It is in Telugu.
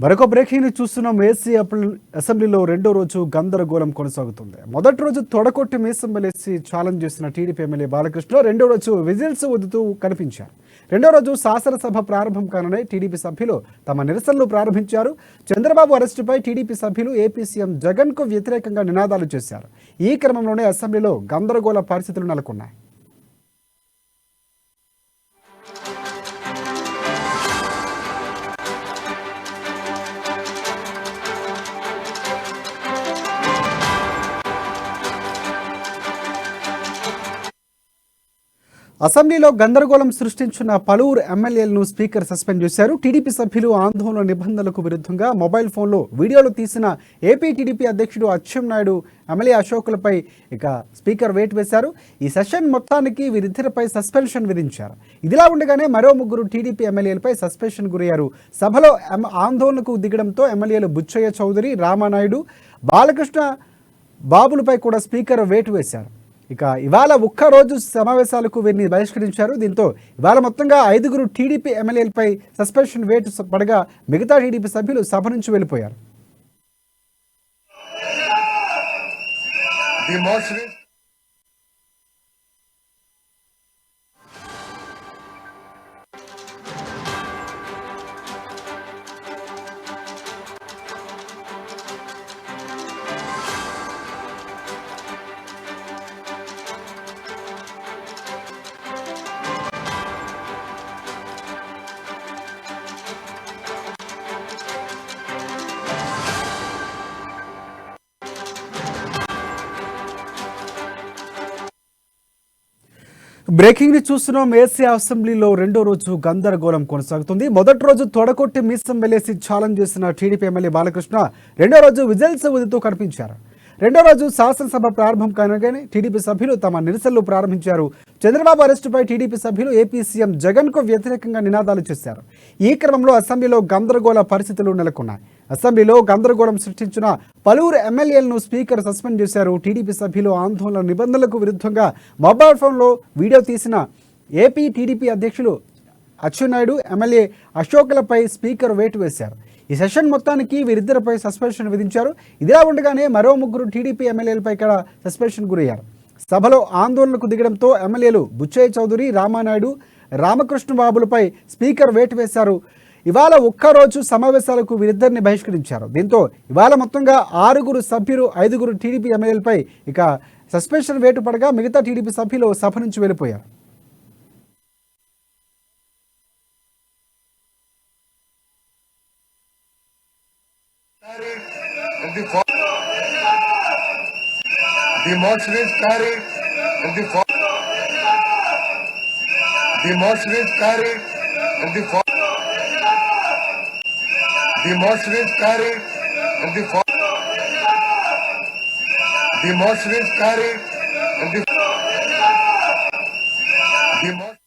మరొక బ్రేకింగ్ చూస్తున్నాం. ఏసీ అసెంబ్లీలో రెండో రోజు గందరగోళం కొనసాగుతుంది. మొదటి రోజు తొడకొట్టి మీసం వెలేసి ఛాలెంజ్ చేసిన టీడీపీ ఎమ్మెల్యే బాలకృష్ణ రెండో రోజు విజిల్స్ ఊదుతూ కనిపించారు. రెండో రోజు శాసనసభ ప్రారంభం కాననే టీడీపీ సభ్యులు తమ నిరసనలు ప్రారంభించారు. చంద్రబాబు అరెస్టుపై టీడీపీ సభ్యులు ఏపీ సీఎం జగన్ కు వ్యతిరేకంగా నినాదాలు చేశారు. ఈ క్రమంలోనే అసెంబ్లీలో గందరగోళ పరిస్థితులు నెలకొన్నాయి. అసెంబ్లీలో గందరగోళం సృష్టించిన పలువురు ఎమ్మెల్యేలను స్పీకర్ సస్పెండ్ చేశారు. టీడీపీ సభ్యులు ఆందోళన నిబంధనలకు విరుద్ధంగా మొబైల్ ఫోన్లో వీడియోలు తీసిన ఏపీ టీడీపీ అధ్యక్షుడు అచ్చెన్నాయుడు ఎమ్మెల్యే అశోకులపై ఇక స్పీకర్ వేటు వేశారు. ఈ సెషన్ మొత్తానికి వీరిద్దరిపై సస్పెన్షన్ విధించారు. ఇదిలా ఉండగానే మరో ముగ్గురు టీడీపీ ఎమ్మెల్యేలపై సస్పెన్షన్ గురయ్యారు. సభలో ఆందోళనకు దిగడంతో ఎమ్మెల్యేలు బుచ్చయ్య చౌదరి, రామానాయుడు, బాలకృష్ణ బాబులపై కూడా స్పీకర్ వేటు వేశారు. ఇక ఇవాళ ఒక్కరోజు సమావేశాలకు వీరిని బహిష్కరించారు. దీంతో ఇవాళ మొత్తంగా 5గురు టీడీపీ ఎమ్మెల్యేలపై సస్పెన్షన్ వేటు పడగా మిగతా టీడీపీ సభ్యులు సభ నుంచి వెళ్ళిపోయారు. బ్రేకింగ్ ని చూస్తున్నాం. ఏసీ అసెంబ్లీలో రెండో రోజు గందరగోళం కొనసాగుతుంది. మొదటి రోజు తొడకొట్టి మీసం వెలేసి ఛాలెంజ్ చేసిన టీడీపీ ఎమ్మెల్యే బాలకృష్ణ రెండో రోజు విజిల్స్ ఊదుతూ కనిపించారు. రెండో రోజు శాసనసభ ప్రారంభం కానగానే టీడీపీ సభ్యులు తమ నిరసనలు ప్రారంభించారు. చంద్రబాబు అరెస్టుపై టీడీపీ సభ్యులు ఏపీ సీఎం జగన్ కు వ్యతిరేకంగా నినాదాలు చేశారు. ఈ క్రమంలో అసెంబ్లీలో గందరగోళ పరిస్థితులు నెలకొన్నాయి. అసెంబ్లీలో గందరగోళం సృష్టించిన పలువురు ఎమ్మెల్యేలను స్పీకర్ సస్పెండ్ చేశారు. టీడీపీ సభ్యులు ఆందోళన నిబంధనలకు విరుద్ధంగా మొబైల్ ఫోన్లో వీడియో తీసిన ఏపీ టీడీపీ అధ్యక్షులు అచ్చెన్నాయుడు, ఎమ్మెల్యే అశోకులపై స్పీకర్ వేటు వేశారు. ఈ సెషన్ మొత్తానికి వీరిద్దరిపై సస్పెన్షన్ విధించారు. ఇదిలా ఉండగానే మరో ముగ్గురు టీడీపీ ఎమ్మెల్యేలపై కూడా సస్పెన్షన్ గురయ్యారు. సభలో ఆందోళనకు దిగడంతో ఎమ్మెల్యేలు బుచ్చయ్య చౌదరి, రామానాయుడు, రామకృష్ణ బాబులపై స్పీకర్ వేటు వేశారు. ఇవాళ ఒక్కరోజు సమావేశాలకు వీరిద్దరిని బహిష్కరించారు. దీంతో ఇవాళ మొత్తంగా 6గురు సభ్యులు 5గురు టీడీపీ ఎమ్మెల్యేలపై ఇక సస్పెన్షన్ వేటు పడగా మిగతా టీడీపీ సభ్యులు సభ నుంచి వెళ్ళిపోయారు. The motion is carried. The motion is carried. The motion is carried. The motion is carried. The motion